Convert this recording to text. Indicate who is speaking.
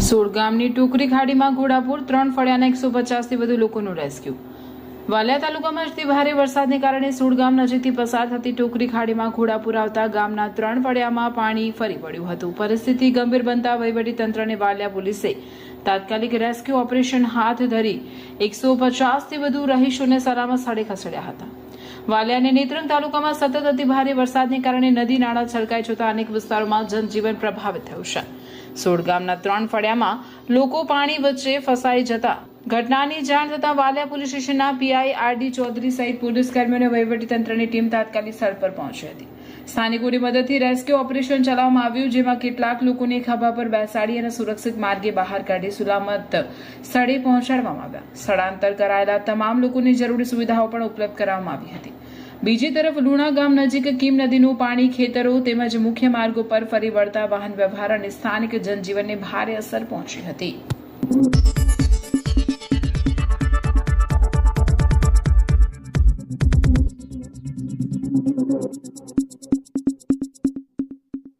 Speaker 1: સોળ ગામની ટોકરી ખાડીમાં ઘોડાપુર 3 ફળિયાના 150થી વધુ લોકોનું રેસ્ક્યુ। વાલિયા તાલુકામાં અતિ ભારે વરસાદને કારણે સોળ ગામ નજીકથી પસાર થતી ટોકરી ખાડીમાં ઘોડાપુર આવતા ગામના 3 ફળિયામાં પાણી ફરી પડ્યું હતું। પરિસ્થિતિ ગંભીર બનતા વહીવટીતંત્ર અને વાલિયા પોલીસે તાત્કાલિક રેસ્ક્યુ ઓપરેશન હાથ ધરી 150થી વધુ રહીશોને સલામત સ્થળે ખસેડ્યા હતા। વાલિયા અને નેત્રંગ તાલુકામાં સતત અતિ ભારે વરસાદને કારણે નદી નાળા છલકાઈ જતા અનેક વિસ્તારોમાં જનજીવન પ્રભાવિત થયું છે। સોળ ગામના 3 ફળિયામાં લોકો પાણી વચ્ચે ફસાઈ જતા ઘટનાની જાણ થતા વાલિયા પોલીસ સ્ટેશનના પીઆઈ આરડી ચૌધરી સહિત પોલીસ કર્મીઓ અને વહીવટીતંત્રની ટીમ તાત્કાલિક સ્થળ પર પહોંચી હતી। સ્થાનિકોની મદદથી રેસ્ક્યુ ઓપરેશન ચલાવવામાં આવ્યું, જેમાં કેટલાક લોકોને ખભા પર બેસાડી અને સુરક્ષિત માર્ગે બહાર કાઢી સલામત સ્થળે પહોંચાડવામાં આવ્યા। સ્થળાંતર કરાયેલા તમામ લોકોને જરૂરી સુવિધાઓ પણ ઉપલબ્ધ કરાવવામાં આવી હતી। બીજી તરફ લુણા ગામ નજીક કીમ નદીનું પાણી ખેતરો તેમજ મુખ્ય માર્ગો પર ફરી વળતા વાહન વ્યવહાર અને સ્થાનિક જનજીવનને ભારે અસર પહોંચી હતી।